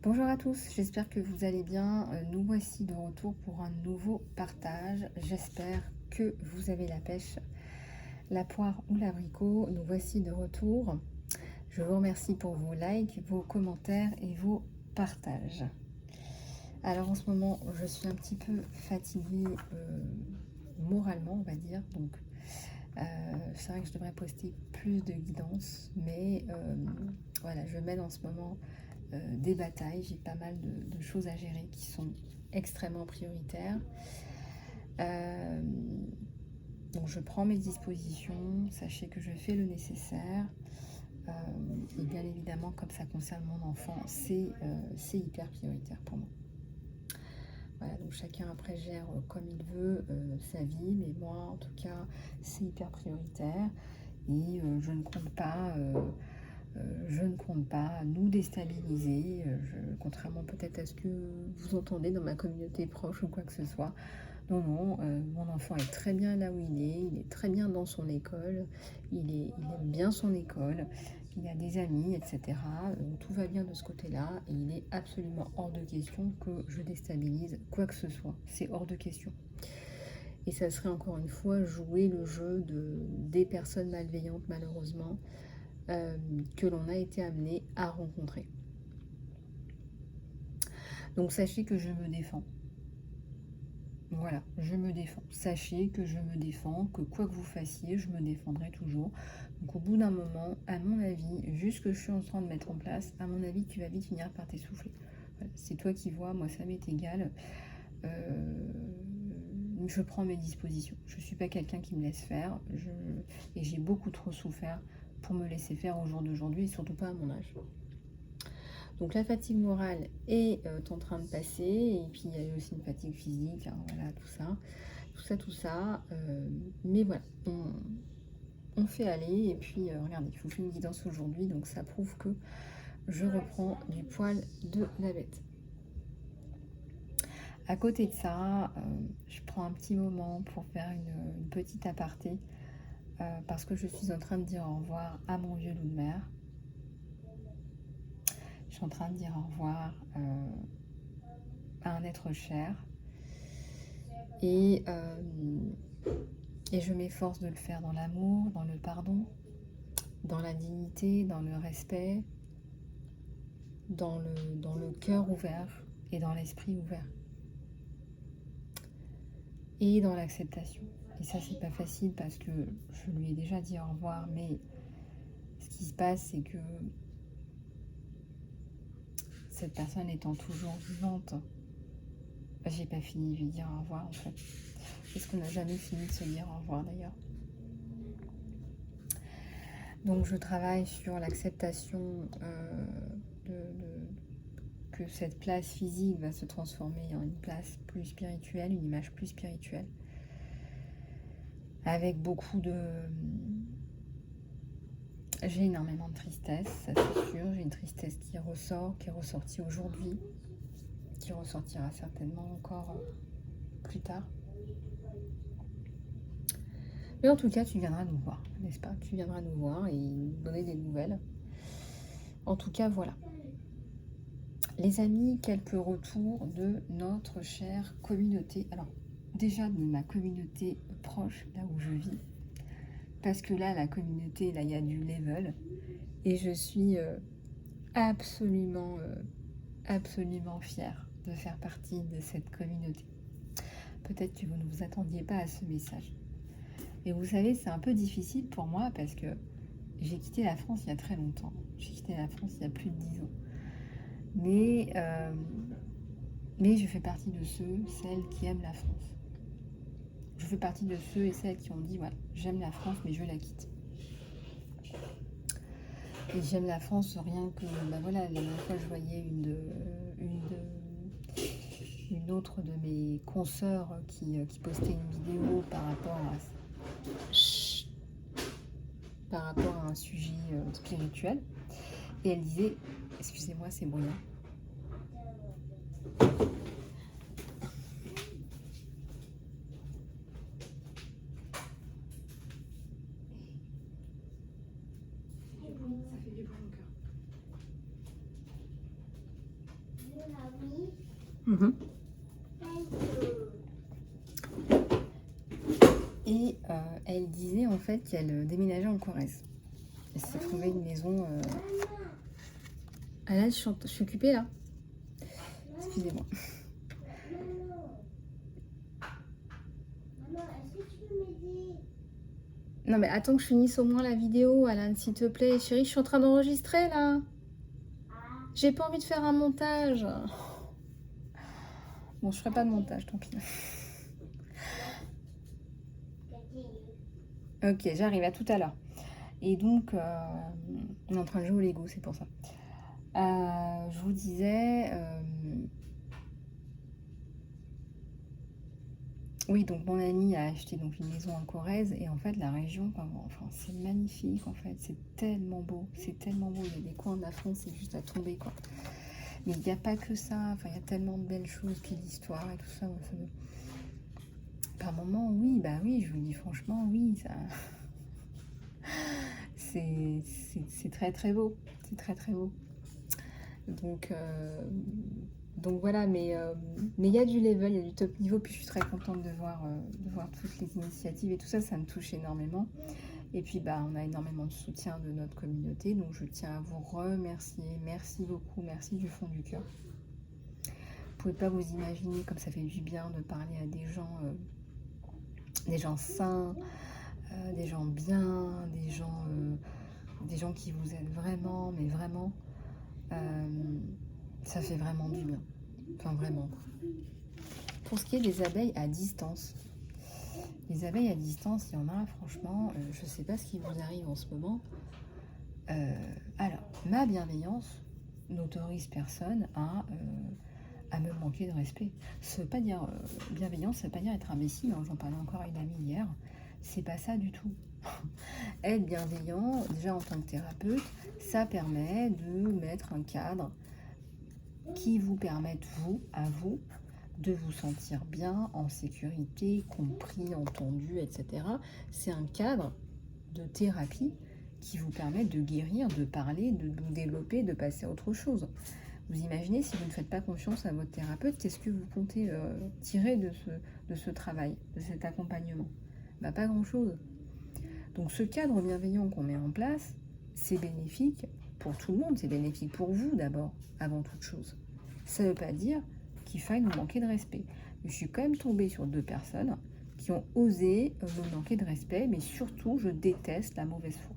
Bonjour à tous, j'espère que vous allez bien. Nous voici de retour pour un nouveau partage. J'espère que vous avez la pêche, la poire ou l'abricot. Nous voici de retour. Je vous remercie pour vos likes, vos commentaires et vos partages. Alors en ce moment, je suis un petit peu fatiguée moralement, on va dire. Donc c'est vrai que je devrais poster plus de guidance, mais voilà, je mène en ce moment des batailles. J'ai pas mal de choses à gérer qui sont extrêmement prioritaires. Euh, donc je prends mes dispositions, sachez que je fais le nécessaire. Et bien évidemment, comme ça concerne mon enfant, c'est hyper prioritaire pour moi. Voilà, donc chacun après gère comme il veut sa vie, mais moi en tout cas c'est hyper prioritaire et je ne compte pas nous déstabiliser, contrairement peut-être à ce que vous entendez dans ma communauté proche ou quoi que ce soit. Non, non, mon enfant est très bien là où il est très bien dans son école, il aime bien son école, il a des amis, etc. Tout va bien de ce côté-là et il est absolument hors de question que je déstabilise quoi que ce soit. C'est hors de question. Et ça serait encore une fois jouer le jeu des personnes malveillantes, malheureusement, que l'on a été amené à rencontrer. Donc sachez que je me défends. Voilà, je me défends. Sachez que je me défends, que quoi que vous fassiez, je me défendrai toujours. Donc au bout d'un moment, à mon avis, vu ce que je suis en train de mettre en place, à mon avis, tu vas vite finir par t'essouffler. Voilà, c'est toi qui vois, moi ça m'est égal. Je prends mes dispositions. Je ne suis pas quelqu'un qui me laisse faire. Et j'ai beaucoup trop souffert pour me laisser faire au jour d'aujourd'hui, et surtout pas à mon âge. Donc la fatigue morale est en train de passer, et puis il y a aussi une fatigue physique, hein, voilà, tout ça. Mais voilà, on fait aller, et puis regardez, je vous fais une guidance aujourd'hui, donc ça prouve que je reprends du poil de la bête. À côté de ça, je prends un petit moment pour faire une petite aparté, parce que je suis en train de dire au revoir à mon vieux loup de mer. Je suis en train de dire au revoir à un être cher. Et je m'efforce de le faire dans l'amour, dans le pardon, dans la dignité, dans le respect, dans le cœur ouvert et dans l'esprit ouvert. Et dans l'acceptation. Et ça, c'est pas facile parce que je lui ai déjà dit au revoir, mais ce qui se passe, c'est que cette personne étant toujours vivante, j'ai pas fini de lui dire au revoir en fait. Parce qu'on n'a jamais fini de se dire au revoir d'ailleurs. Donc je travaille sur l'acceptation que cette place physique va se transformer en une place plus spirituelle, une image plus spirituelle. Avec beaucoup de... J'ai énormément de tristesse, ça c'est sûr. J'ai une tristesse qui ressort, qui est ressortie aujourd'hui, qui ressortira certainement encore plus tard. Mais en tout cas, tu viendras nous voir, n'est-ce pas? Tu viendras nous voir et nous donner des nouvelles. En tout cas, voilà. Les amis, quelques retours de notre chère communauté. Alors, déjà de ma communauté proche, là où je vis. Parce que là, la communauté, là, il y a du level. Et je suis absolument fière de faire partie de cette communauté. Peut-être que vous ne vous attendiez pas à ce message. Et vous savez, c'est un peu difficile pour moi parce que j'ai quitté la France il y a très longtemps. J'ai quitté la France il y a plus de 10 ans. Mais je fais partie de celles qui aiment la France. Je fais partie de ceux et celles qui ont dit, voilà, j'aime la France, mais je la quitte. Et j'aime la France rien que, voilà, la dernière fois je voyais une autre de mes consoeurs qui postait une vidéo par rapport à un sujet spirituel. Et elle disait, excusez-moi, c'est bruyant. Ça fait du bruit au cœur. Mhm. Et elle disait en fait qu'elle déménageait en Corrèze. Elle s'est trouvée une maison. Ah là, je suis occupée là. Excusez-moi. Non mais attends que je finisse au moins la vidéo, Alan, s'il te plaît. Chérie, je suis en train d'enregistrer là. J'ai pas envie de faire un montage. Bon, je ferai pas de montage, tant pis. Ok, j'arrive, à tout à l'heure. Et donc, on est en train de jouer au Lego, c'est pour ça. Je vous disais... oui, donc mon ami a acheté donc une maison en Corrèze et en fait la région, enfin, c'est magnifique en fait, c'est tellement beau, il y a des coins de la France, c'est juste à tomber quoi. Mais il n'y a pas que ça, enfin il y a tellement de belles choses, puis l'histoire et tout ça, par moments oui, bah oui, je vous dis franchement oui, ça... c'est très très beau, c'est très très beau. Donc voilà, mais il y a du level, il y a du top niveau, puis je suis très contente de voir toutes les initiatives et tout ça, ça me touche énormément. Et puis bah on a énormément de soutien de notre communauté, donc je tiens à vous remercier, merci beaucoup, merci du fond du cœur. Vous pouvez pas vous imaginer comme ça fait du bien de parler à des gens sains, des gens bien, des gens qui vous aident vraiment, mais vraiment. Ça fait vraiment du bien. Enfin, vraiment. Pour ce qui est des abeilles à distance, les abeilles à distance, il y en a, franchement, je ne sais pas ce qui vous arrive en ce moment. Alors, ma bienveillance n'autorise personne à me manquer de respect. Ça ne veut pas dire bienveillance, ça ne veut pas dire être imbécile. Hein, j'en parlais encore à une amie hier. C'est pas ça du tout. Être bienveillant, déjà en tant que thérapeute, ça permet de mettre un cadre qui vous permette, à vous, de vous sentir bien, en sécurité, compris, entendu, etc. C'est un cadre de thérapie qui vous permet de guérir, de parler, de vous développer, de passer à autre chose. Vous imaginez, si vous ne faites pas confiance à votre thérapeute, qu'est-ce que vous comptez tirer de ce travail, de cet accompagnement? Bah, pas grand-chose. Donc ce cadre bienveillant qu'on met en place, c'est bénéfique pour tout le monde, c'est bénéfique pour vous d'abord, avant toute chose. Ça ne veut pas dire qu'il faille nous manquer de respect. Je suis quand même tombée sur 2 personnes qui ont osé me manquer de respect, mais surtout, je déteste la mauvaise foi.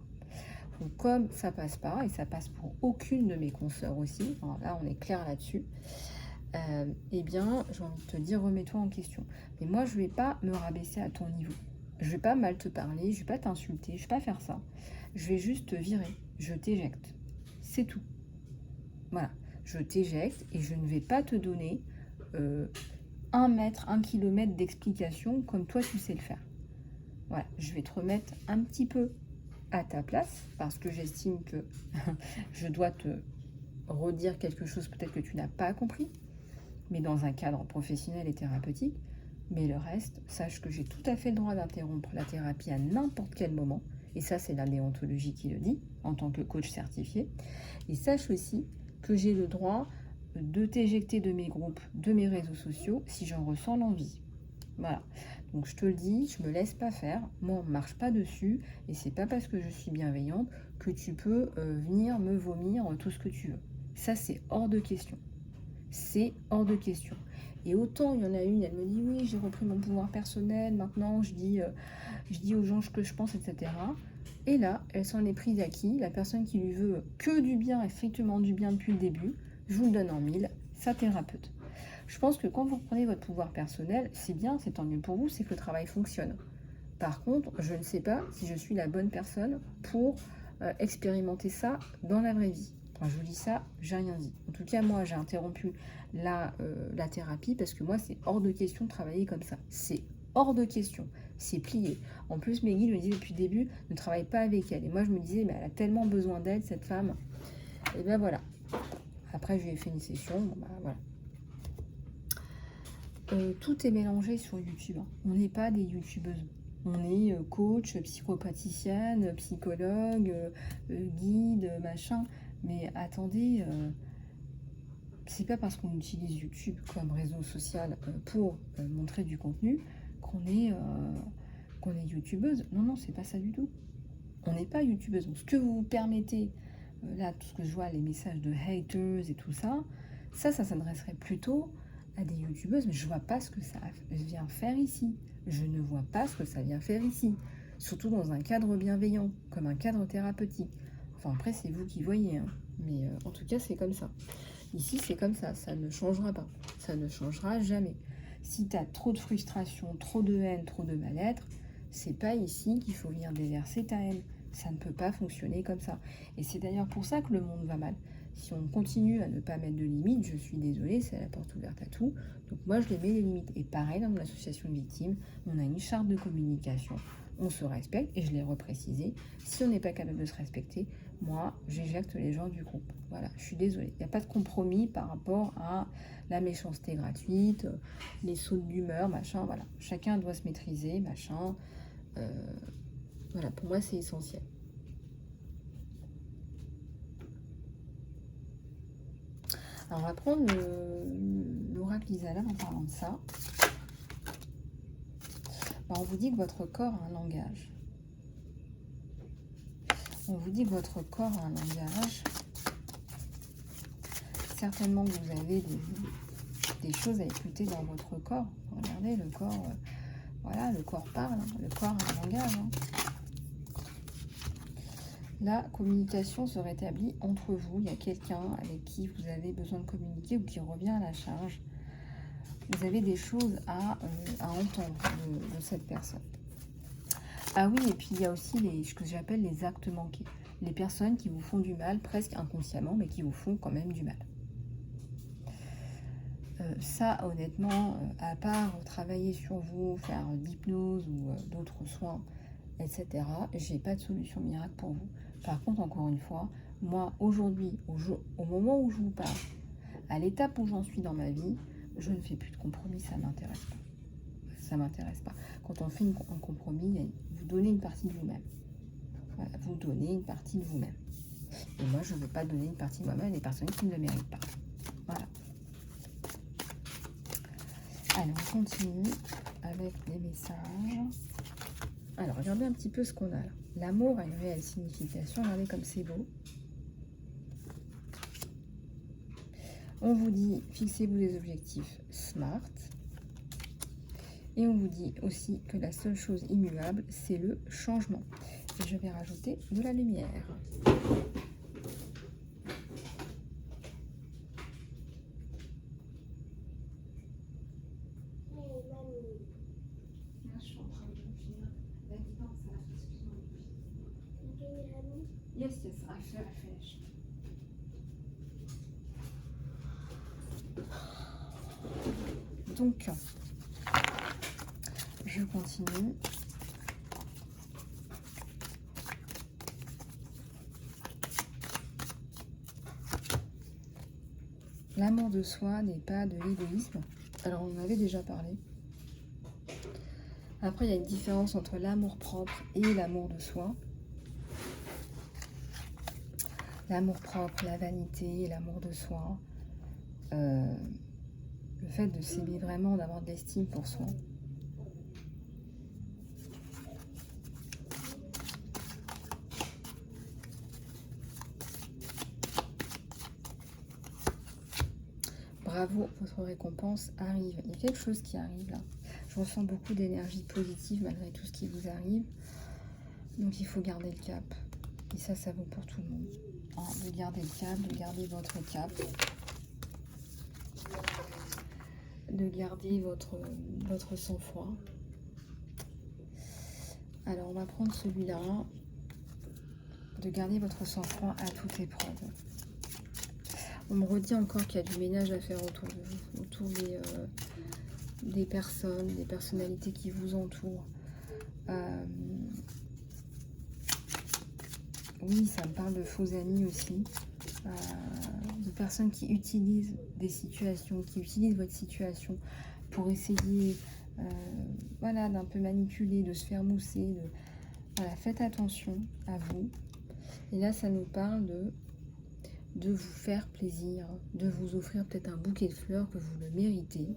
Donc comme ça passe pas, et ça passe pour aucune de mes consoeurs aussi, alors là on est clair là-dessus, eh bien j'ai envie de te dire, remets-toi en question. Mais moi je vais pas me rabaisser à ton niveau. Je vais pas mal te parler, je vais pas t'insulter, je vais pas faire ça. Je vais juste te virer, je t'éjecte. C'est tout. Voilà, je t'éjecte et je ne vais pas te donner 1 mètre, 1 kilomètre d'explication comme toi tu sais le faire. Voilà, je vais te remettre un petit peu à ta place parce que j'estime que je dois te redire quelque chose peut-être que tu n'as pas compris, mais dans un cadre professionnel et thérapeutique. Mais le reste, sache que j'ai tout à fait le droit d'interrompre la thérapie à n'importe quel moment. Et ça, c'est la déontologie qui le dit, en tant que coach certifié. Et sache aussi que j'ai le droit de t'éjecter de mes groupes, de mes réseaux sociaux, si j'en ressens l'envie. Voilà. Donc je te le dis, je me laisse pas faire. Moi, on ne marche pas dessus. Et c'est pas parce que je suis bienveillante que tu peux venir me vomir tout ce que tu veux. Ça, c'est hors de question. C'est hors de question. Et autant il y en a une, elle me dit oui, j'ai repris mon pouvoir personnel, maintenant je dis aux gens ce que je pense, etc. Et là, elle s'en est prise à qui? La personne qui lui veut que du bien et strictement du bien depuis le début, je vous le donne en 1000, sa thérapeute. Je pense que quand vous reprenez votre pouvoir personnel, c'est bien, c'est tant mieux pour vous, c'est que le travail fonctionne. Par contre, je ne sais pas si je suis la bonne personne pour expérimenter ça dans la vraie vie. Quand je vous dis ça, j'ai rien dit. En tout cas, moi, j'ai interrompu la thérapie parce que moi, c'est hors de question de travailler comme ça. C'est hors de question. C'est plié. En plus, mes guides me disaient depuis le début, ne travaille pas avec elle. Et moi, je me disais, mais elle a tellement besoin d'aide, cette femme. Et ben voilà. Après, je lui ai fait une session. Bon, ben, voilà. Tout est mélangé sur YouTube. On n'est pas des youtubeuses. On est coach, psychopraticienne, psychologue, guide, machin. Mais attendez, c'est pas parce qu'on utilise YouTube comme réseau social pour montrer du contenu qu'on est youtubeuse. Non, non, c'est pas ça du tout. On n'est pas youtubeuse. Donc, ce que vous vous permettez, là, tout ce que je vois, les messages de haters et tout ça, ça s'adresserait plutôt à des youtubeuses, mais je vois pas ce que ça vient faire ici. Je ne vois pas ce que ça vient faire ici. Surtout dans un cadre bienveillant, comme un cadre thérapeutique. Enfin, après, c'est vous qui voyez, hein. Mais en tout cas, c'est comme ça. Ici, c'est comme ça ne changera pas. Ça ne changera jamais. Si tu as trop de frustration, trop de haine, trop de mal-être, c'est pas ici qu'il faut venir déverser ta haine. Ça ne peut pas fonctionner comme ça. Et c'est d'ailleurs pour ça que le monde va mal. Si on continue à ne pas mettre de limites, je suis désolée, c'est la porte ouverte à tout. Donc moi, je les mets les limites. Et pareil, dans mon association de victimes, on a une charte de communication. On se respecte, et je l'ai reprécisé. Si on n'est pas capable de se respecter, moi, j'éjecte les gens du groupe. Voilà, je suis désolée. Il n'y a pas de compromis par rapport à la méchanceté gratuite, les sautes d'humeur, machin, voilà. Chacun doit se maîtriser, machin. Voilà, pour moi, c'est essentiel. Alors, on va prendre l'oracle Isala en parlant de ça. Alors, on vous dit que votre corps a un langage. On vous dit que votre corps a un langage. Certainement que vous avez des choses à écouter dans votre corps. Regardez, le corps, voilà, le corps parle, hein. Le corps a un langage. Hein. La communication se rétablit entre vous. Il y a quelqu'un avec qui vous avez besoin de communiquer ou qui revient à la charge. Vous avez des choses à entendre de cette personne. Ah oui, et puis il y a aussi ce que j'appelle les actes manqués. Les personnes qui vous font du mal, presque inconsciemment, mais qui vous font quand même du mal. Ça, honnêtement, à part travailler sur vous, faire d'hypnose ou d'autres soins, etc., j'ai pas de solution miracle pour vous. Par contre, encore une fois, moi, aujourd'hui, au moment où je vous parle, à l'étape où j'en suis dans ma vie, je ne fais plus de compromis, ça m'intéresse pas. Ça m'intéresse pas. Quand on fait un compromis, vous donnez une partie de vous-même. Voilà, vous donnez une partie de vous-même. Et moi, je ne veux pas donner une partie de moi-même à des personnes qui ne le méritent pas. Voilà. Allez, on continue avec des messages. Alors, regardez un petit peu ce qu'on a là. L'amour a une réelle signification. Regardez comme c'est beau. On vous dit, fixez-vous des objectifs SMART. Et on vous dit aussi que la seule chose immuable, c'est le changement. Et je vais rajouter de la lumière. Yes, I finished. Donc, je continue. L'amour de soi n'est pas de l'égoïsme. Alors, on en avait déjà parlé. Après, il y a une différence entre l'amour propre et l'amour de soi. L'amour propre, la vanité, l'amour de soi. Le fait de s'aimer vraiment, d'avoir de l'estime pour soi. Bravo, votre récompense arrive. Il y a quelque chose qui arrive là. Je ressens beaucoup d'énergie positive malgré tout ce qui vous arrive. Donc il faut garder le cap. Et ça vaut pour tout le monde. Hein, de garder le cap, de garder votre cap. De garder votre sang-froid. Alors on va prendre celui-là. De garder votre sang-froid à toute épreuve. On me redit encore qu'il y a du ménage à faire autour de vous, autour des personnes, des personnalités qui vous entourent. Oui, ça me parle de faux amis aussi, de personnes qui utilisent des situations, qui utilisent votre situation pour essayer, voilà, d'un peu manipuler, de se faire mousser. Voilà, faites attention à vous. Et là, ça nous parle de de vous faire plaisir, de vous offrir peut-être un bouquet de fleurs que vous le méritez.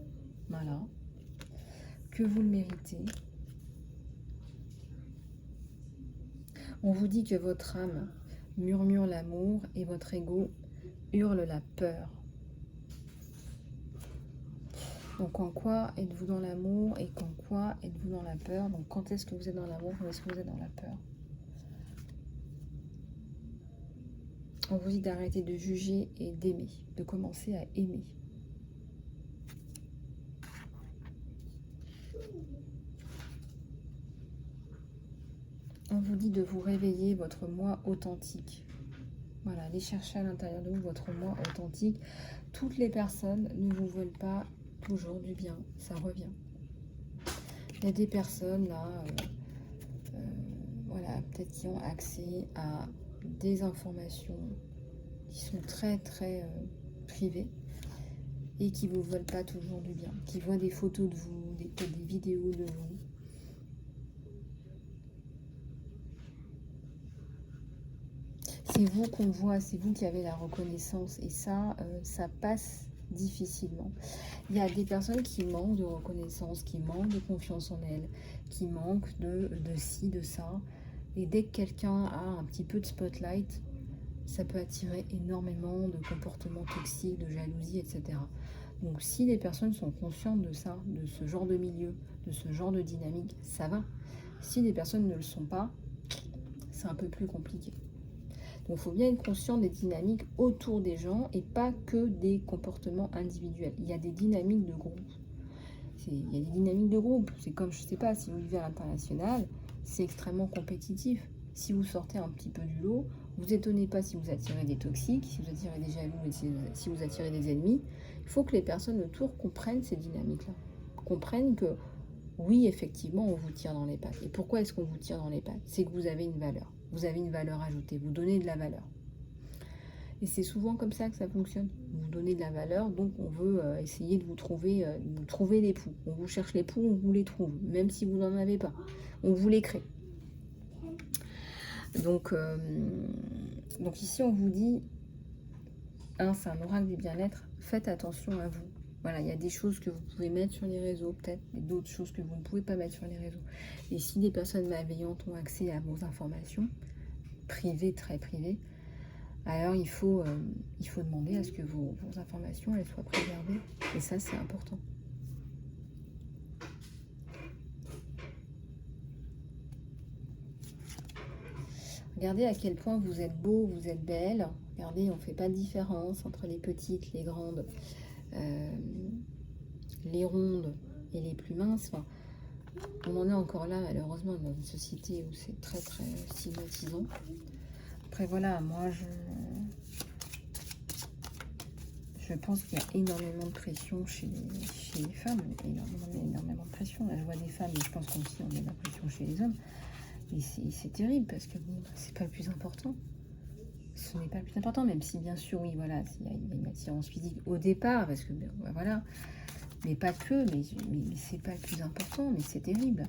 Voilà. Que vous le méritez. On vous dit que votre âme murmure l'amour et votre ego hurle la peur. Donc en quoi êtes-vous dans l'amour et en quoi êtes-vous dans la peur? Donc quand est-ce que vous êtes dans l'amour, quand est-ce que vous êtes dans la peur? On vous dit d'arrêter de juger et d'aimer, de commencer à aimer. On vous dit de vous réveiller votre moi authentique. Voilà, allez chercher à l'intérieur de vous votre moi authentique. Toutes les personnes ne vous veulent pas toujours du bien, ça revient. Il y a des personnes là, voilà, peut-être qui ont accès à des informations qui sont très privées et qui ne vous veulent pas toujours du bien, qui voient des photos de vous, des vidéos de vous. C'est vous qu'on voit, c'est vous qui avez la reconnaissance et ça, ça passe difficilement. Il y a des personnes qui manquent de reconnaissance, qui manquent de confiance en elles, qui manquent de ci, de ça. Et dès que quelqu'un a un petit peu de spotlight, ça peut attirer énormément de comportements toxiques, de jalousie, etc. Donc si les personnes sont conscientes de ça, de ce genre de milieu, de ce genre de dynamique, ça va. Si les personnes ne le sont pas, c'est un peu plus compliqué. Donc il faut bien être conscient des dynamiques autour des gens et pas que des comportements individuels. Il y a des dynamiques de groupe. Il y a des dynamiques de groupe. C'est comme, je ne sais pas, si vous vivez à l'international, c'est extrêmement compétitif. Si vous sortez un petit peu du lot, vous étonnez pas si vous attirez des toxiques, si vous attirez des jaloux et si vous attirez des ennemis. Il faut que les personnes autour comprennent ces dynamiques-là. Comprennent que oui, effectivement, on vous tire dans les pattes. Et pourquoi est-ce qu'on vous tire dans les pattes? C'est que vous avez une valeur. Vous avez une valeur ajoutée. Vous donnez de la valeur. Et c'est souvent comme ça que ça fonctionne. Vous donnez de la valeur, donc on veut essayer de vous trouver l'époux. On vous cherche l'époux, on vous les trouve. Même si vous n'en avez pas. On vous les crée. Donc ici, on vous dit, c'est un oracle du bien-être. Faites attention à vous. Voilà, il y a des choses que vous pouvez mettre sur les réseaux, peut-être, et d'autres choses que vous ne pouvez pas mettre sur les réseaux. Et si des personnes malveillantes ont accès à vos informations, privées, très privées, alors il faut demander à ce que vos informations elles soient préservées. Et ça, c'est important. Regardez à quel point vous êtes beau, vous êtes belle. Regardez, on ne fait pas de différence entre les petites, les grandes. Les rondes et les plus minces. Enfin, on en est encore là malheureusement dans une société où c'est très stigmatisant. Après voilà, moi je pense qu'il y a énormément de pression chez les femmes, énormément de pression. Là je vois des femmes et je pense qu'aussi on a de la pression chez les hommes. Et c'est terrible parce que bon, c'est pas le plus important. Ce n'est pas le plus important, même si bien sûr, oui, voilà, il y a une attirance physique au départ, parce que voilà, mais pas que, mais c'est pas le plus important, mais c'est terrible.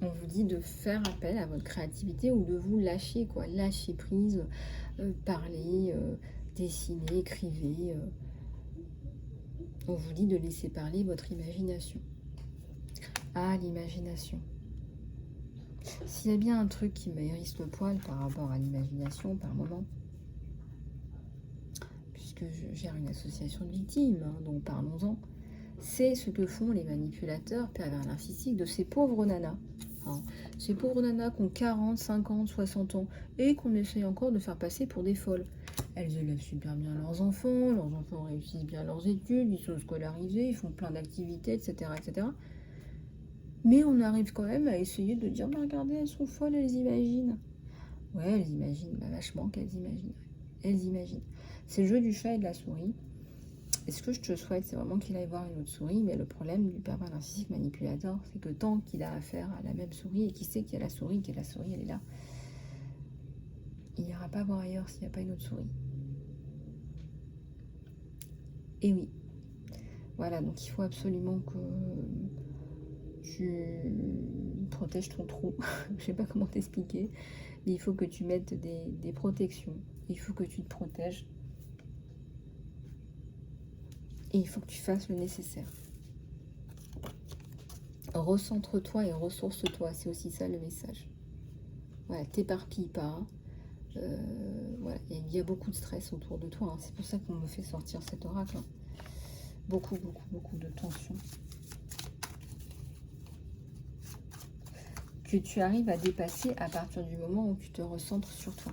On vous dit de faire appel à votre créativité ou de vous lâcher, quoi, lâcher prise, parler, dessiner, écrivez. On vous dit de laisser parler votre imagination. Ah, l'imagination. S'il y a bien un truc qui me hérisse le poil par rapport à l'imagination par moment, puisque je gère une association de victimes, hein, donc parlons-en, c'est ce que font les manipulateurs pervers narcissiques de ces pauvres nanas. Hein. Ces pauvres nanas qui ont 40, 50, 60 ans et qu'on essaye encore de faire passer pour des folles. Elles élèvent super bien leurs enfants réussissent bien leurs études, ils sont scolarisés, ils font plein d'activités, etc., etc. Mais on arrive quand même à essayer de dire, bah, regardez, elles sont folles, elles imaginent. Ouais, elles imaginent, bah, vachement qu'elles imaginent. Elles imaginent. C'est le jeu du chat et de la souris. Et ce que je te souhaite, c'est vraiment qu'il aille voir une autre souris. Mais le problème du pervers narcissique manipulateur, c'est que tant qu'il a affaire à la même souris et qu'il sait qu'il y a la souris, elle est là, il n'ira pas voir ailleurs s'il n'y a pas une autre souris. Et oui. Voilà, donc il faut absolument que tu protèges ton trou. Je sais pas comment t'expliquer. Mais il faut que tu mettes des protections. Il faut que tu te protèges. Et il faut que tu fasses le nécessaire. Recentre-toi et ressource-toi. C'est aussi ça le message. Voilà, t'éparpille pas. Voilà, il y a beaucoup de stress autour de toi. Hein. C'est pour ça qu'on me fait sortir cet oracle. Hein. Beaucoup, beaucoup, beaucoup de tension. Que tu arrives à dépasser à partir du moment où tu te recentres sur toi.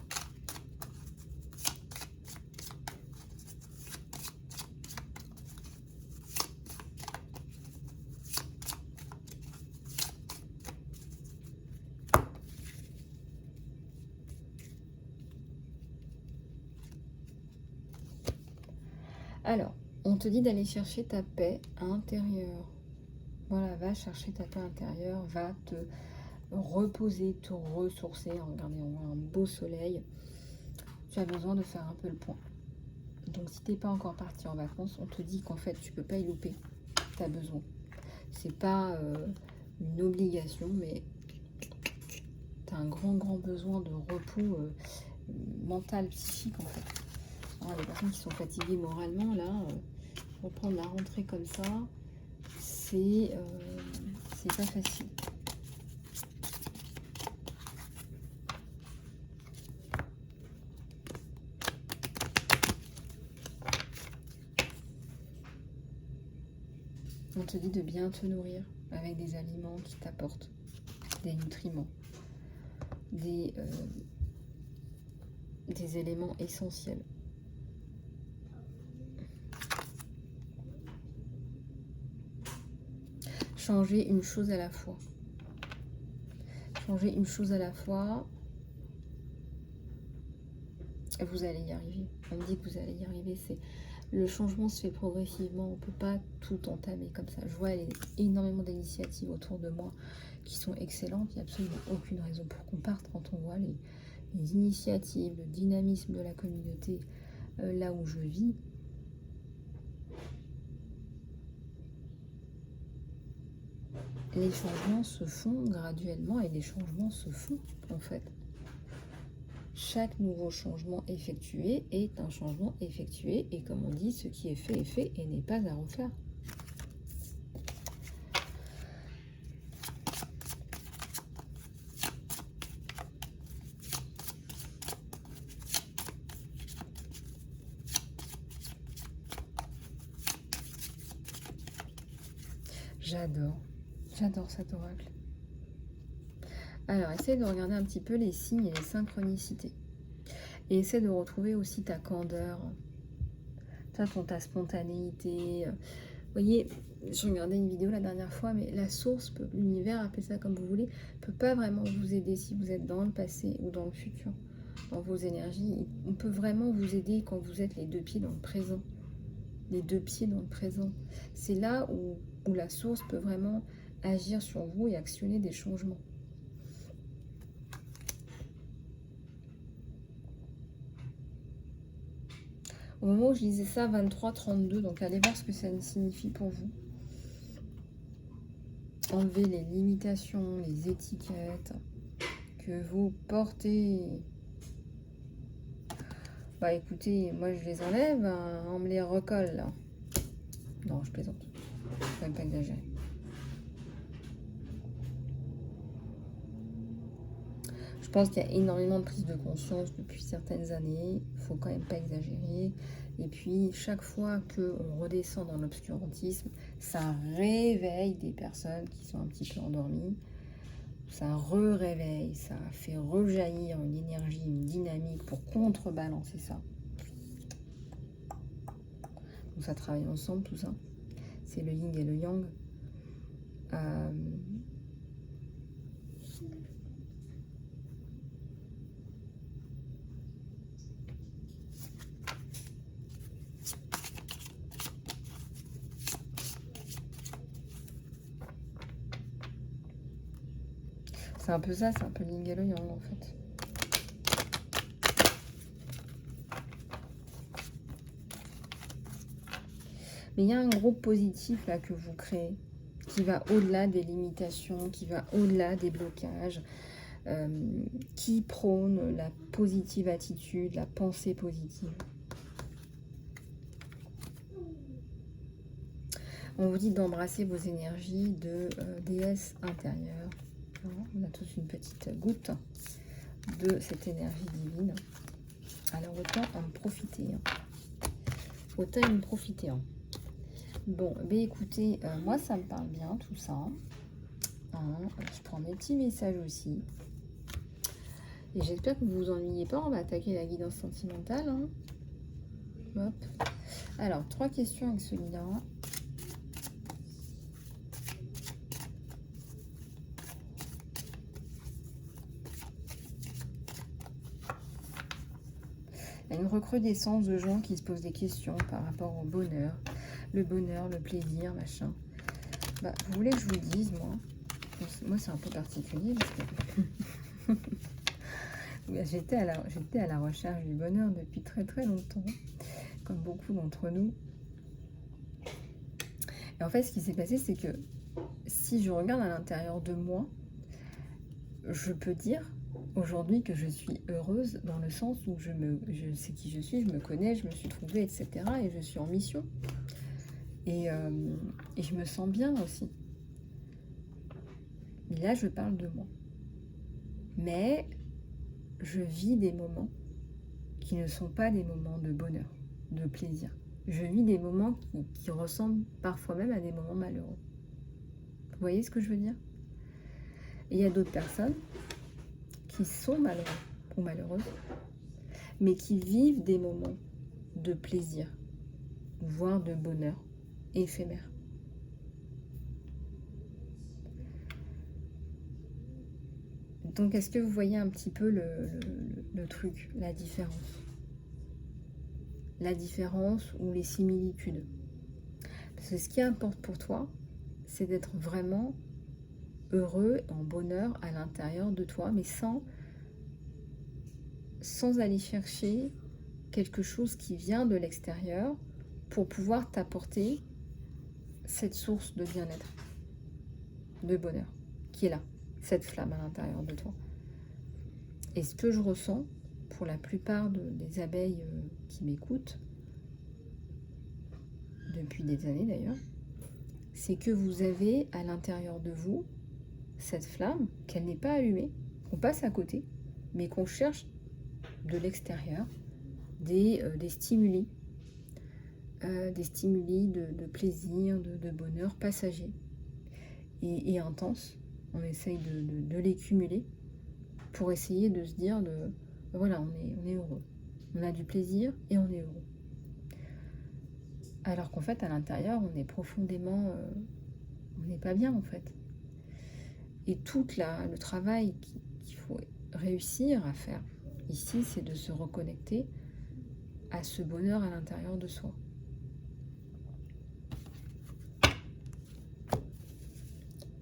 Alors, on te dit d'aller chercher ta paix intérieure. Voilà, va chercher ta paix intérieure, va te reposer, te ressourcer, regarder un beau soleil. Tu as besoin de faire un peu le point. Donc, si tu n'es pas encore parti en vacances, on te dit qu'en fait, tu ne peux pas y louper. Tu as besoin. C'est pas une obligation, mais tu as un grand, grand besoin de repos mental, psychique, en fait. Alors, les personnes qui sont fatiguées moralement, là, reprendre la rentrée comme ça, c'est pas facile. On te dit de bien te nourrir avec des aliments qui t'apportent des nutriments, des éléments essentiels. Changer une chose à la fois. Changer une chose à la fois. Vous allez y arriver. On me dit que vous allez y arriver. Le changement se fait progressivement. On ne peut pas tout entamer comme ça. Je vois énormément d'initiatives autour de moi qui sont excellentes. Il n'y a absolument aucune raison pour qu'on parte quand on voit les initiatives, le dynamisme de la communauté là où je vis. Les changements se font graduellement et les changements se font en fait. Chaque nouveau changement effectué est un changement effectué et comme on dit, ce qui est fait et n'est pas à refaire. J'adore cet oracle. Alors, essaye de regarder un petit peu les signes et les synchronicités. Et essaie de retrouver aussi ta candeur, ta spontanéité. Vous voyez, je regardais une vidéo la dernière fois, mais la source, l'univers, appelez ça comme vous voulez, ne peut pas vraiment vous aider si vous êtes dans le passé ou dans le futur, dans vos énergies. On peut vraiment vous aider quand vous êtes les deux pieds dans le présent. Les deux pieds dans le présent. C'est là où la source peut vraiment agir sur vous et actionner des changements. Au moment où je lisais ça, 23-32, donc allez voir ce que ça signifie pour vous. Enlevez les limitations, les étiquettes que vous portez. Bah écoutez, moi je les enlève, hein, on me les recolle là. Non, je plaisante. Faut quand même pas exagérer. Je pense qu'il y a énormément de prise de conscience depuis certaines années. Il faut quand même pas exagérer. Et puis, chaque fois qu'on redescend dans l'obscurantisme, ça réveille des personnes qui sont un petit peu endormies. Ça réveille, ça fait rejaillir une énergie, une dynamique pour contrebalancer ça. Donc ça travaille ensemble, tout ça. C'est le yin et le yang. C'est un peu ça, c'est un peu le yin et le yang en fait. Mais il y a un groupe positif là que vous créez. qui va au-delà des limitations, qui va au-delà des blocages, qui prône la positive attitude, la pensée positive. On vous dit d'embrasser vos énergies de déesse intérieure. On a tous une petite goutte de cette énergie divine. Alors autant en profiter. Autant en profiter. Bon, ben écoutez, moi ça me parle bien tout ça. Je prends mes petits messages aussi. Et j'espère que vous vous ennuyez pas. On va attaquer la guidance sentimentale. Hop. Alors, 3 questions avec celui-là. Il y a une recrudescence de gens qui se posent des questions par rapport au bonheur, le plaisir, machin. Bah, vous voulez que je vous le dise, moi c'est un peu particulier parce que j'étais à la recherche du bonheur depuis très très longtemps, comme beaucoup d'entre nous. Et en fait, ce qui s'est passé, c'est que si je regarde à l'intérieur de moi, je peux dire aujourd'hui que je suis heureuse dans le sens où je sais qui je suis, je me connais, je me suis trouvée, etc. Et je suis en mission. Et je me sens bien aussi. Mais là, je parle de moi. Mais je vis des moments qui ne sont pas des moments de bonheur, de plaisir. Je vis des moments qui ressemblent parfois même à des moments malheureux. Vous voyez ce que je veux dire? Et il y a d'autres personnes qui sont malheureux ou malheureuses, mais qui vivent des moments de plaisir, voire de bonheur éphémère. Donc, est-ce que vous voyez un petit peu le truc, la différence? La différence ou les similitudes? Parce que ce qui importe pour toi, c'est d'être vraiment heureux, en bonheur à l'intérieur de toi, mais sans aller chercher quelque chose qui vient de l'extérieur pour pouvoir t'apporter cette source de bien-être, de bonheur, qui est là, cette flamme à l'intérieur de toi. Et ce que je ressens, pour la plupart des abeilles qui m'écoutent, depuis des années d'ailleurs, c'est que vous avez à l'intérieur de vous cette flamme, qu'elle n'est pas allumée, qu'on passe à côté, mais qu'on cherche de l'extérieur, des stimuli, de plaisir, de bonheur passager et intense. On essaye de les cumuler pour essayer de se dire, voilà, on est heureux. On a du plaisir et on est heureux. Alors qu'en fait, à l'intérieur, on est profondément... on n'est pas bien, en fait. Et tout le travail qu'il faut réussir à faire ici, c'est de se reconnecter à ce bonheur à l'intérieur de soi.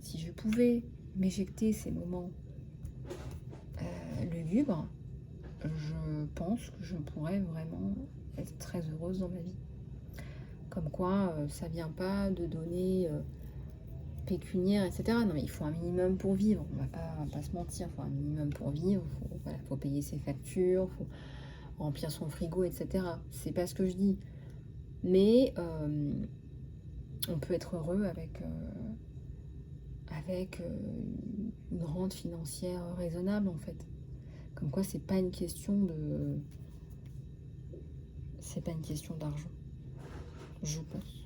Si je pouvais m'éjecter ces moments lugubres, je pense que je pourrais vraiment être très heureuse dans ma vie. Comme quoi, ça vient pas de données pécuniaires, etc. Non, mais il faut un minimum pour vivre. On va pas se mentir. Il faut un minimum pour vivre. Faut payer ses factures, faut remplir son frigo, etc. C'est pas ce que je dis. Mais on peut être heureux avec une rente financière raisonnable, en fait. Comme quoi, c'est pas une question d'argent, je pense.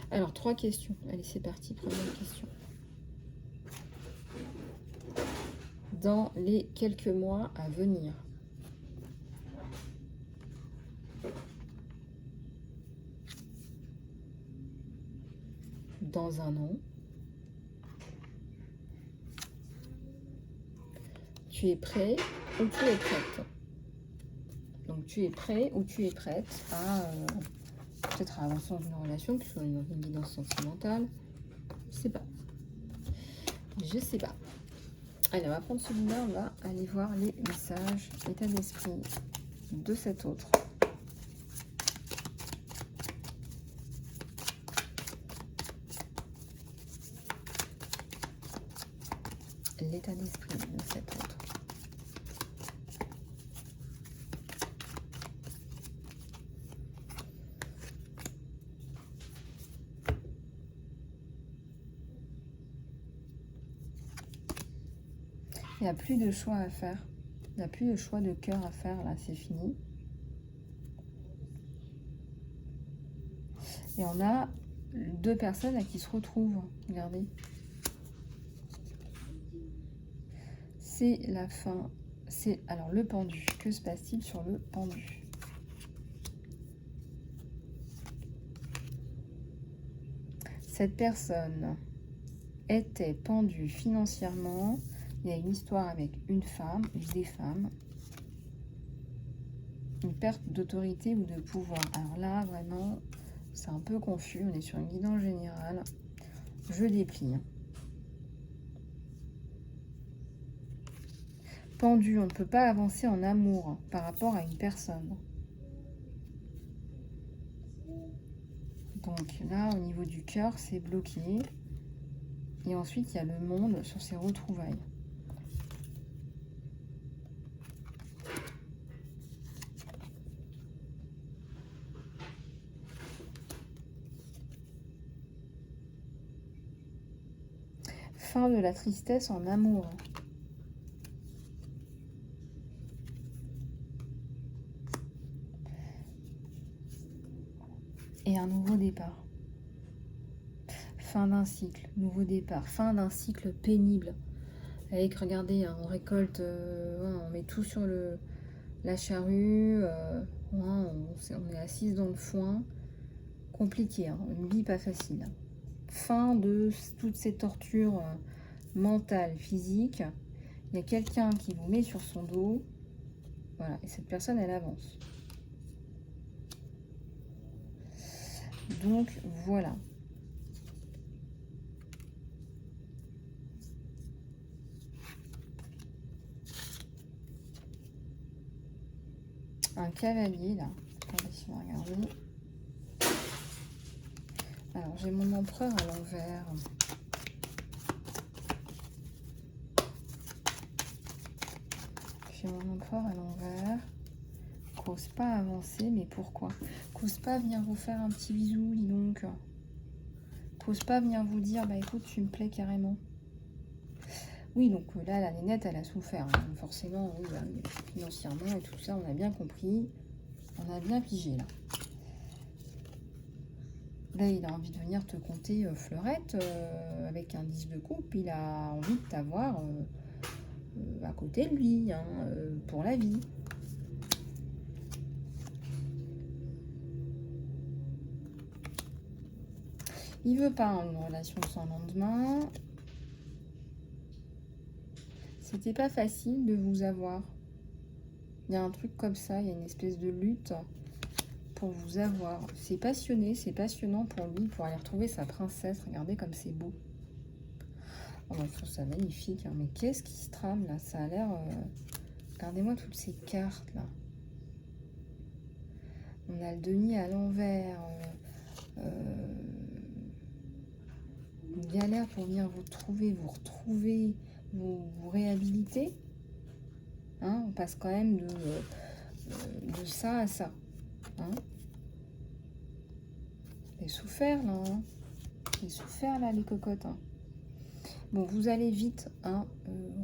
Alors, 3 questions. Allez, c'est parti, première question. Dans les quelques mois à venir, dans un an, tu es prêt ou tu es prête. Donc, tu es prêt ou tu es prête à peut-être à avancer dans une relation, que ce soit dans une guidance sentimentale. Je sais pas. Je sais pas. Allez, on va prendre celui-là, on va aller voir les messages, état d'esprit de cet autre. l'état d'esprit de cet autre. Il n'y a plus de choix à faire. Il n'y a plus de choix de cœur à faire, là, c'est fini. Et on a 2 personnes qui se retrouvent. Regardez. C'est la fin. C'est alors le pendu. Que se passe-t-il sur le pendu? Cette personne était pendue financièrement. Il y a une histoire avec une femme ou des femmes. Une perte d'autorité ou de pouvoir. Alors là, vraiment, c'est un peu confus. On est sur une guidance générale. Je déplie. Pendu, on ne peut pas avancer en amour par rapport à une personne. Donc là, au niveau du cœur, c'est bloqué. Et ensuite, il y a le monde sur ses retrouvailles. Fin de la tristesse en amour. Et un nouveau départ. Fin d'un cycle, nouveau départ. Fin d'un cycle pénible. Avec, regardez, hein, on récolte, on met tout sur la charrue. On est assise dans le foin. Compliqué, hein, une vie pas facile. Fin de toutes ces tortures mentales, physiques. Il y a quelqu'un qui vous met sur son dos. Voilà, et cette personne, elle avance. Donc, voilà. Un cavalier, là. Attendez, si on va regarder. Alors, j'ai mon empereur à l'envers. J'ai mon empereur à l'envers. Cause pas avancer, mais pourquoi? Cause pas venir vous faire un petit bisou, dis donc. Cause pas venir vous dire, bah écoute, tu me plais carrément. Oui, donc là, la nénette, elle a souffert. Hein. Forcément, oui, bah, financièrement et tout ça, on a bien compris. On a bien pigé, là. Là, il a envie de venir te compter fleurette avec un 10 de coupe. Il a envie de t'avoir à côté de lui, hein, pour la vie. Il veut pas une relation sans lendemain. C'était pas facile de vous avoir. Il y a un truc comme ça, il y a une espèce de lutte pour vous avoir. C'est passionné, c'est passionnant pour lui, pour aller retrouver sa princesse. Regardez comme c'est beau. Oh, je trouve ça magnifique, hein. Mais qu'est-ce qui se trame là? Ça a l'air... Regardez-moi toutes ces cartes là. On a le denier à l'envers. Une galère pour venir vous trouver, vous retrouver, vous réhabiliter. Hein, on passe quand même de ça à ça. Hein. J'ai souffert là. Hein. J'ai souffert là, les cocottes. Hein. Bon, vous allez vite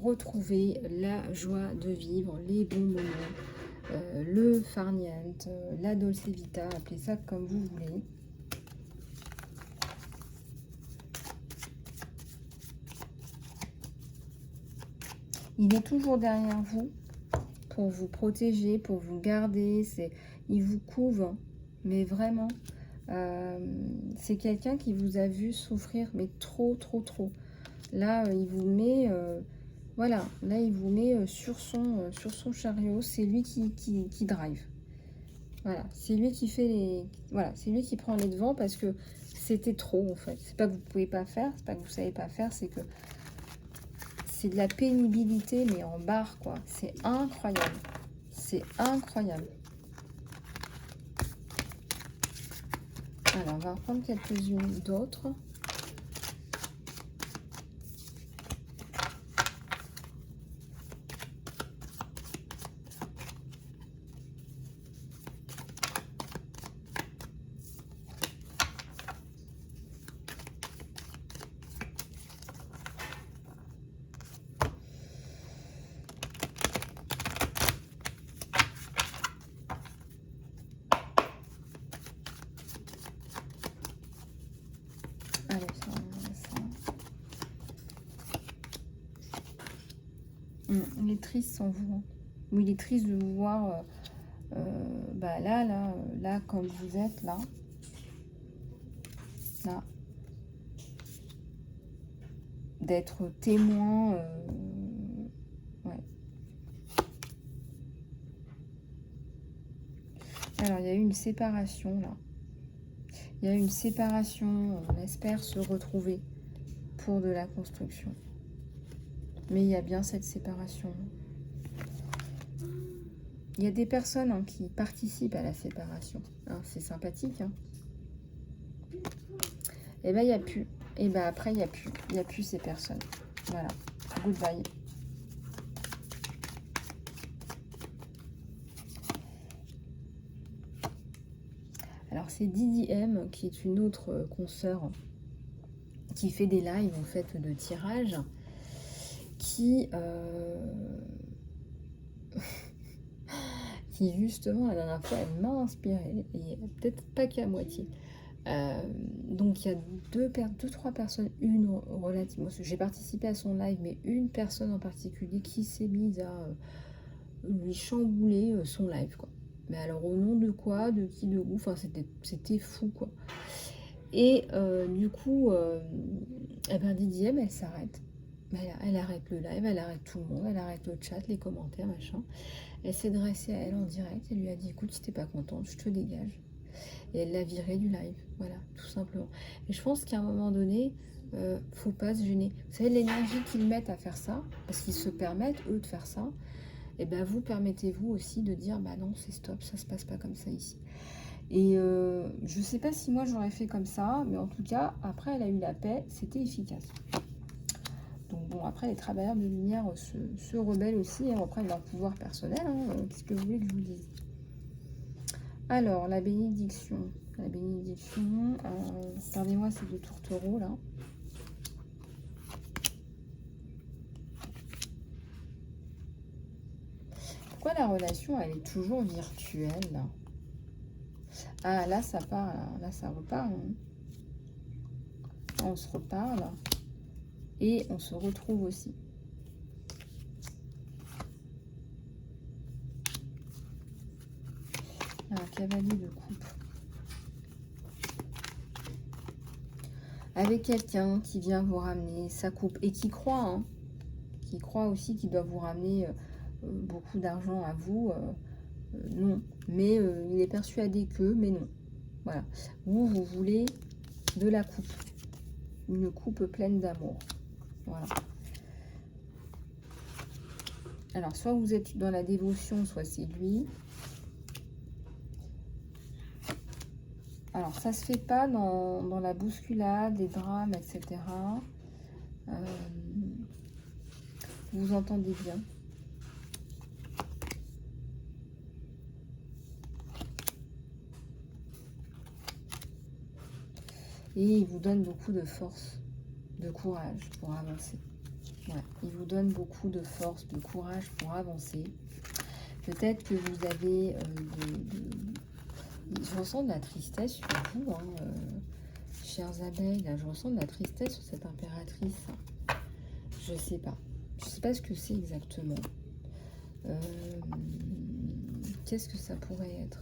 retrouver la joie de vivre, les bons moments, le farniente, la dolce vita, appelez ça comme vous voulez. Il est toujours derrière vous pour vous protéger, pour vous garder. Il vous couvre, mais vraiment, c'est quelqu'un qui vous a vu souffrir, mais trop, trop, trop. Là, il vous met, voilà, là, il vous met sur son chariot. C'est lui qui drive. Voilà, c'est lui qui fait les... Voilà, c'est lui qui prend les devants parce que c'était trop, en fait. C'est pas que vous pouvez pas faire, c'est pas que vous savez pas faire, c'est que c'est de la pénibilité, mais en barre, quoi. C'est incroyable. C'est incroyable. Alors, on va reprendre quelques-unes d'autres. il est triste sans vous. Hein. Ou il est triste de vous voir bah là, comme vous êtes, là. Là. D'être témoin. Ouais. Alors, il y a eu une séparation, là. Il y a eu une séparation. On espère se retrouver pour de la construction. Mais il y a bien cette séparation. Il y a des personnes hein, qui participent à la séparation. Hein, c'est sympathique. Hein. Et bien, il n'y a plus. Et bien, après, il n'y a plus. Il n'y a plus ces personnes. Voilà. Goodbye. Alors, c'est Didi M, qui est une autre consoeur qui fait des lives, en fait, de tirage, qui justement, la dernière fois, elle m'a inspirée, et peut-être pas qu'à moitié. Donc, il y a deux, trois personnes, une relativement... J'ai participé à son live, mais une personne en particulier qui s'est mise à lui chambouler son live, quoi. Mais alors, au nom de quoi, de qui, de où, enfin, c'était fou, quoi. Et du coup, eh ben, Didier, elle s'arrête. Elle arrête le live, elle arrête tout le monde, elle arrête le chat, les commentaires, machin. Elle s'est dressée à elle en direct et lui a dit, écoute, si t'es pas contente, je te dégage. Et elle l'a virée du live, voilà, tout simplement. Et je pense qu'à un moment donné, faut pas se gêner. Vous savez, l'énergie qu'ils mettent à faire ça, parce qu'ils se permettent, eux, de faire ça, et ben vous permettez-vous aussi de dire, bah non, c'est stop, ça se passe pas comme ça ici. Et je sais pas si moi j'aurais fait comme ça, mais en tout cas, après elle a eu la paix, c'était efficace. Donc bon, après les travailleurs de lumière se rebellent aussi, et reprennent leur pouvoir personnel. Hein, qu'est-ce que vous voulez que je vous dise? Alors, la bénédiction. La bénédiction, regardez-moi ces deux tourtereaux là. Pourquoi la relation, elle est toujours virtuelle là? Ah, là, ça part, là, ça repart. Hein. On se reparle. Et on se retrouve aussi. Un cavalier de coupe. Avec quelqu'un qui vient vous ramener sa coupe. Et qui croit, hein, qui croit aussi qu'il doit vous ramener beaucoup d'argent à vous. Non. Mais il est persuadé que, mais non. Voilà. Vous voulez de la coupe. Une coupe pleine d'amour. Voilà. Alors, soit vous êtes dans la dévotion, soit c'est lui. Alors, ça se fait pas dans la bousculade, les drames, etc. Vous entendez bien. Et il vous donne beaucoup de force, de courage pour avancer. Ouais, il vous donne beaucoup de force, de courage pour avancer. Peut-être que vous avez... je ressens de la tristesse sur vous, hein, chères abeilles. Là, je ressens de la tristesse sur cette impératrice. Je sais pas. Je sais pas ce que c'est exactement. Qu'est-ce que ça pourrait être?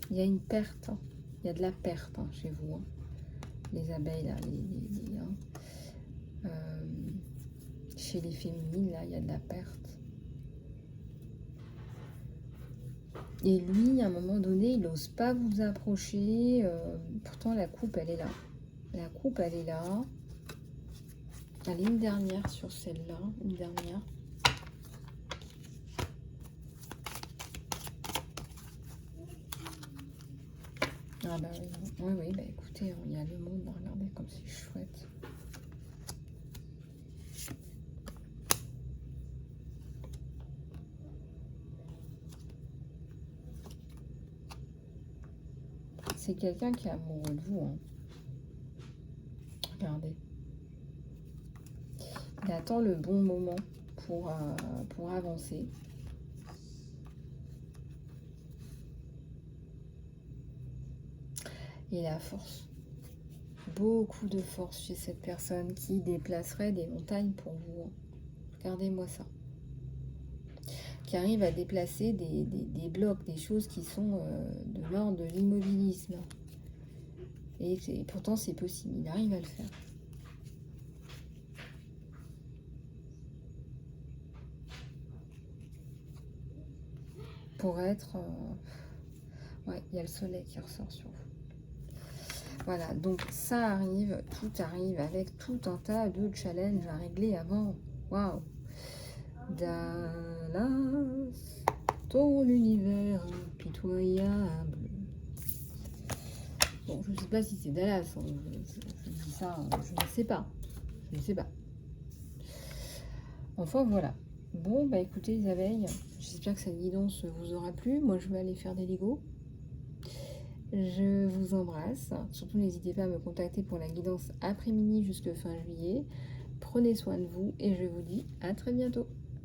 Il y a une perte. Hein. Il y a de la perte hein, chez vous. Hein. Les abeilles, là, chez les féminines, là, il y a de la perte. Et lui, à un moment donné, il n'ose pas vous approcher. Pourtant, la coupe, elle est là. La coupe, elle est là. Allez, une dernière sur celle-là. Une dernière. Ah bah oui, oui, bah écoutez, il y a le monde. Regardez comme c'est chouette. C'est quelqu'un qui est amoureux de vous. Hein. Regardez. Il attend le bon moment pour avancer. Et la force. Beaucoup de force chez cette personne qui déplacerait des montagnes pour vous. Regardez-moi ça. Qui arrive à déplacer des blocs, des choses qui sont de l'ordre de l'immobilisme. Et pourtant, c'est possible. Il arrive à le faire. Pour être... ouais, il y a le soleil qui ressort sur vous. Voilà, donc ça arrive, tout arrive avec tout un tas de challenges à régler avant. Waouh! Dallas, ton univers impitoyable. Bon, je ne sais pas si c'est Dallas, hein. Je dis ça, je ne sais pas. Je ne sais pas. Enfin, voilà. Bon, bah écoutez les abeilles, j'espère que cette guidance vous aura plu. Moi, je vais aller faire des Legos. Je vous embrasse. Surtout, n'hésitez pas à me contacter pour la guidance après-midi jusqu'à fin juillet. Prenez soin de vous et je vous dis à très bientôt.